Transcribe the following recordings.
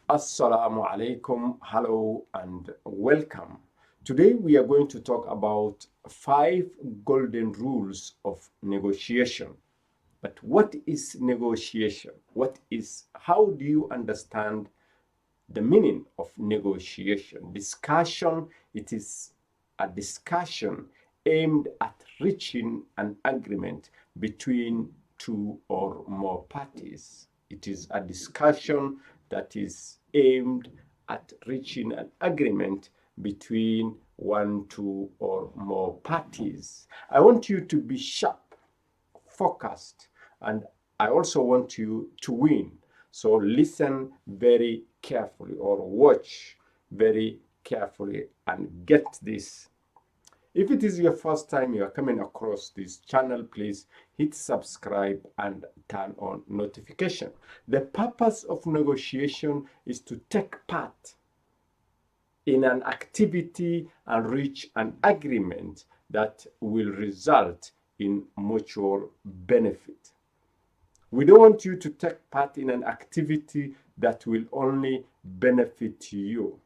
Assalamu alaikum, hello and welcome. Today we are going to talk about 5 golden rules of negotiation. But what is negotiation? How do you understand the meaning of negotiation? Discussion, it is a discussion aimed at reaching an agreement between two or more parties. It is a discussion that is aimed at reaching an agreement between one, two, or more parties. I want you to be sharp, focused, and I also want you to win. So listen very carefully or watch very carefully and get this. If it is your first time you are coming across this channel, please hit subscribe and turn on notification. The purpose of negotiation is to take part in an activity and reach an agreement that will result in mutual benefit. We don't want you to take part in an activity that will only benefit you.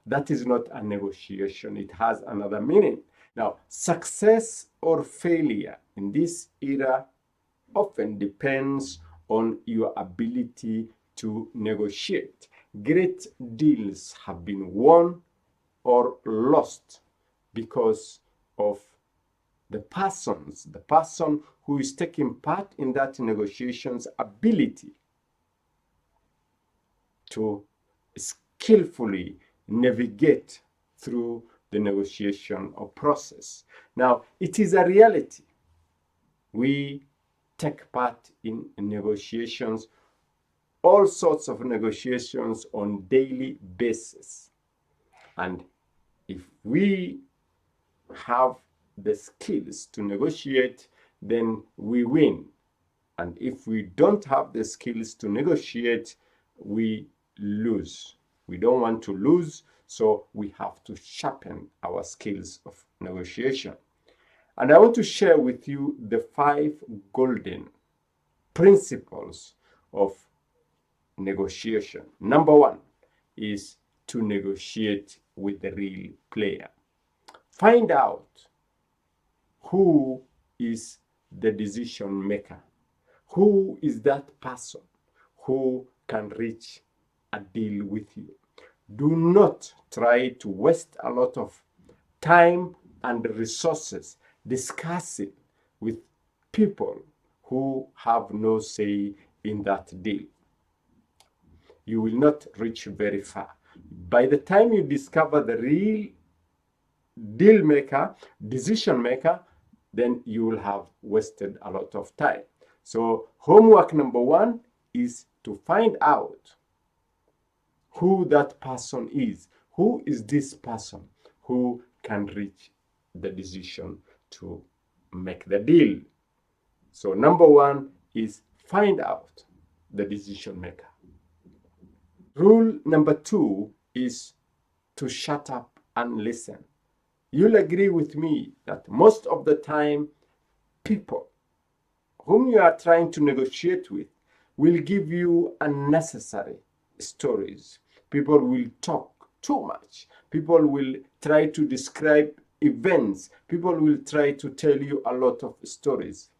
That is not a negotiation. It has another meaning. Now, success or failure in this era often depends on your ability to negotiate. Great deals have been won or lost because of the person who is taking part in that negotiation's ability to skillfully navigate through the negotiation or process. Now, it is a reality. We take part in negotiations, all sorts of negotiations on daily basis. And if we have the skills to negotiate, then we win. And if we don't have the skills to negotiate, we lose. We don't want to lose, so we have to sharpen our skills of negotiation. And I want to share with you the 5 golden principles of negotiation. Number 1 is to negotiate with the real player. Find out who is the decision maker. Who is that person who can reach a deal with you? Do not try to waste a lot of time and resources discussing with people who have no say in that deal. You will not reach very far. By the time you discover the real deal maker, decision maker, then you will have wasted a lot of time. So homework number 1 is to find out who that person is. Who is this person who can reach the decision to make the deal? So number 1 is find out the decision maker. Rule number 2 is to shut up and listen. You'll agree with me that most of the time, people whom you are trying to negotiate with will give you unnecessary stories. People will talk too much. People will try to describe events. People will try to tell you a lot of stories.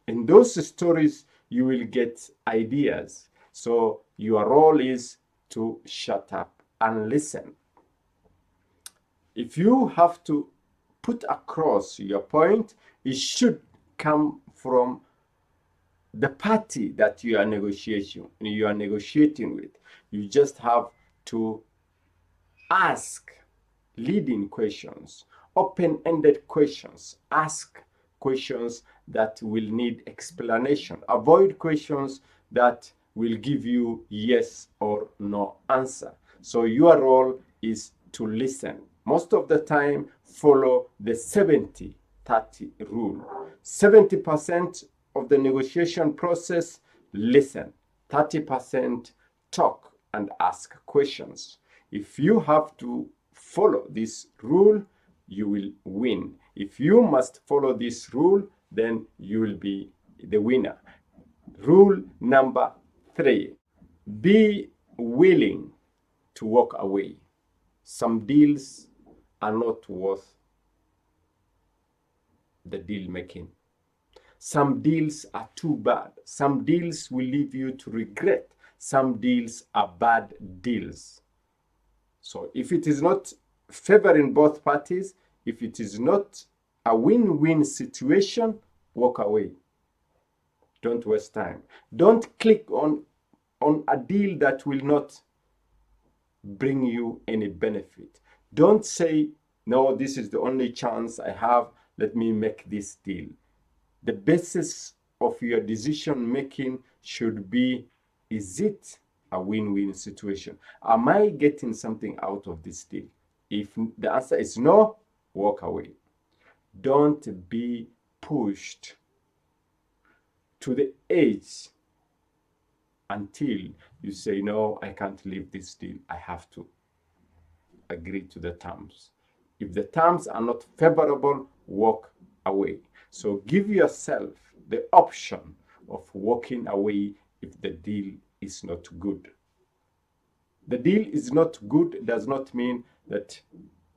In those stories, you will get ideas. So your role is to shut up and listen. If you have to put across your point, it should come from the party that you are negotiating with. You just have to ask leading questions, open-ended questions. Ask questions that will need explanation. Avoid questions that will give you yes or no answer. So your role is to listen. Most of the time, follow the 70-30 rule. 70% of the negotiation process, listen. 30% talk and ask questions. If you have to follow this rule, you will win. If you must follow this rule, then you will be the winner. Rule number 3, be willing to walk away. Some deals are not worth the deal making. Some deals are too bad. Some deals will leave you to regret. Some deals are bad deals. So if it is not favoring both parties, if it is not a win-win situation, walk away. Don't waste time. Don't click on a deal that will not bring you any benefit. Don't say, no, this is the only chance I have, let me make this deal. The basis of your decision making should be, is it a win-win situation? Am I getting something out of this deal? If the answer is no, walk away. Don't be pushed to the edge until you say, no, I can't leave this deal. I have to agree to the terms. If the terms are not favorable, walk away. So give yourself the option of walking away if the deal is not good. The deal is not good does not mean that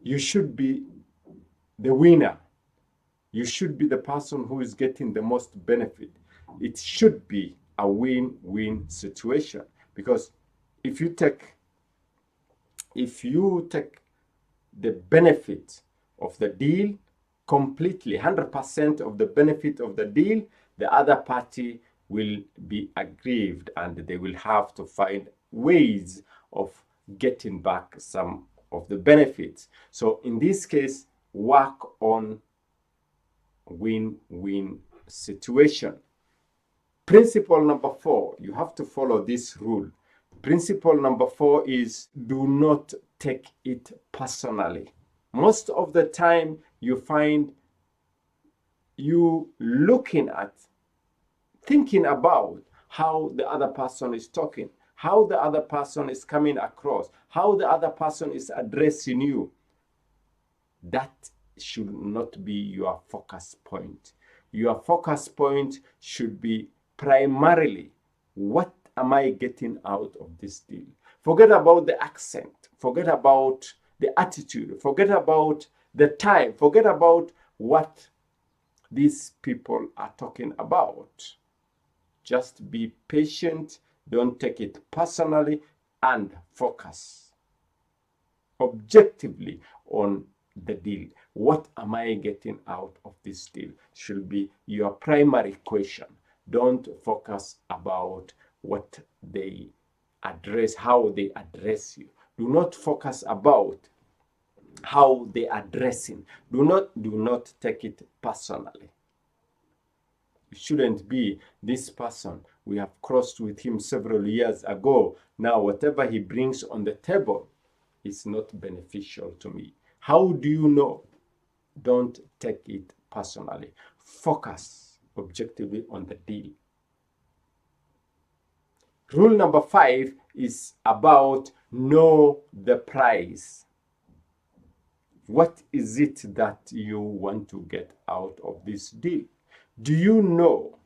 you should be the winner. You should be the person who is getting the most benefit. It should be a win-win situation, because if you take the benefit of the deal completely, 100% of the benefit of the deal, the other party will be aggrieved and they will have to find ways of getting back some of the benefits. So in this case, work on win-win situation. Principle number 4, you have to follow this rule. Principle number 4 is, do not take it personally. Most of the time, you find you thinking about how the other person is talking, how the other person is coming across, how the other person is addressing you. That should not be your focus point. Your focus point should be primarily, what am I getting out of this deal? Forget about the accent, forget about the attitude, forget about the time, forget about what these people are talking about. Just be patient, don't take it personally, and focus objectively on the deal. What am I getting out of this deal? Should be your primary question. Don't focus about what they address, how they address you. Do not focus about how they are dressing. Do not take it personally. It shouldn't be, this person, we have crossed with him several years ago. Now whatever he brings on the table is not beneficial to me. How do you know? Don't take it personally. Focus objectively on the deal. Rule number 5 is about know the price. What is it that you want to get out of this deal? Do you know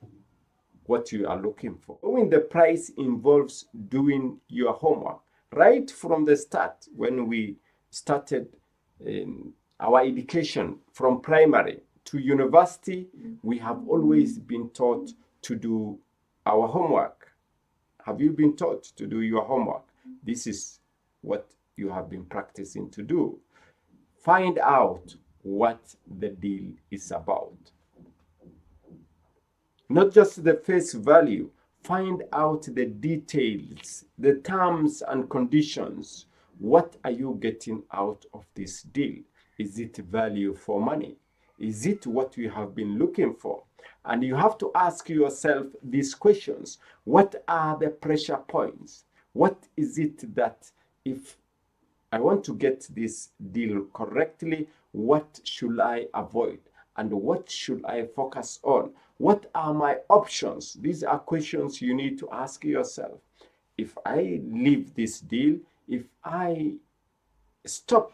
what you are looking for? Knowing the price involves doing your homework. Right from the start, when we started our education from primary to university, we have always been taught to do our homework. Have you been taught to do your homework? This is what you have been practicing to do. Find out what the deal is about. Not just the face value. Find out the details, the terms and conditions. What are you getting out of this deal? Is it value for money? Is it what you have been looking for? And you have to ask yourself these questions. What are the pressure points? What is it that, if I want to get this deal correctly, what should I avoid? And what should I focus on? What are my options? These are questions you need to ask yourself. If I leave this deal, if I stop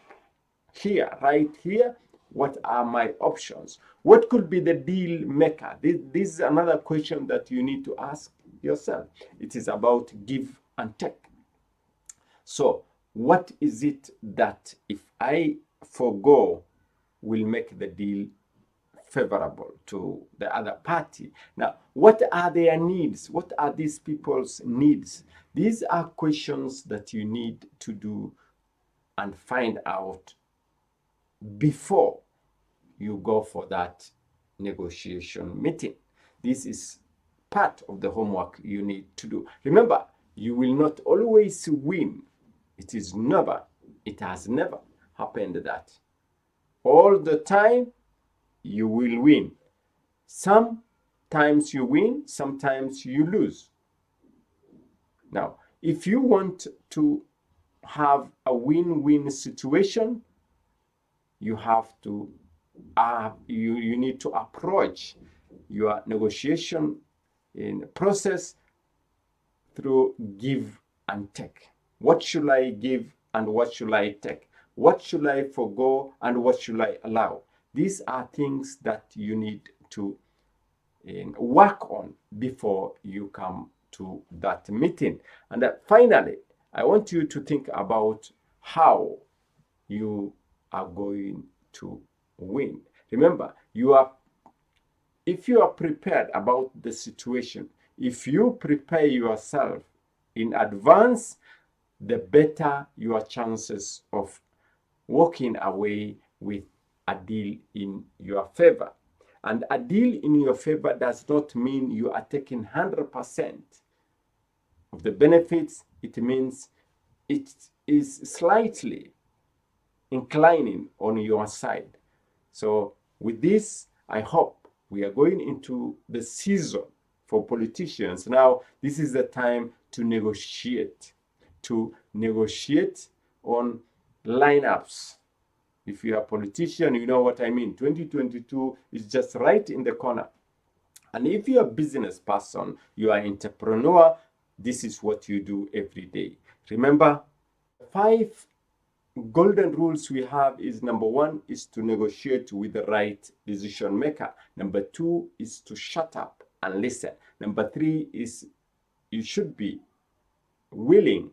here, right here, what are my options? What could be the deal maker? This is another question that you need to ask yourself. It is about give and take. So what is it that if I forego will make the deal favorable to the other party? Now, what are their needs? What are these people's needs? These are questions that you need to do and find out before you go for that negotiation meeting. This is part of the homework you need to do. Remember, you will not always win. It has never happened that all the time you will win. Sometimes you win, sometimes you lose. Now, if you want to have a win-win situation, you have to you need to approach your negotiation in process through give and take. What should I give and what should I take? What should I forego and what should I allow? These are things that you need to work on before you come to that meeting. And finally, I want you to think about how you are going to win. Remember, if you are prepared about the situation, if you prepare yourself in advance, the better your chances of walking away with a deal in your favor. And a deal in your favor does not mean you are taking 100% of the benefits. It means it is slightly inclining on your side. So with this, I hope we are going into the season for politicians. Now, this is the time to negotiate on lineups. If you are a politician, you know what I mean. 2022 is just right in the corner. And if you're a business person, you are an entrepreneur, this is what you do every day. Remember, 5 golden rules we have is: number 1 is to negotiate with the right decision maker. Number 2 is to shut up and listen. Number 3 is you should be willing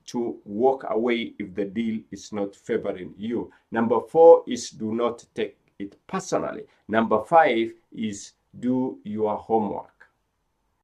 to walk away if the deal is not favoring you. Number 4 is do not take it personally. Number 5 is do your homework.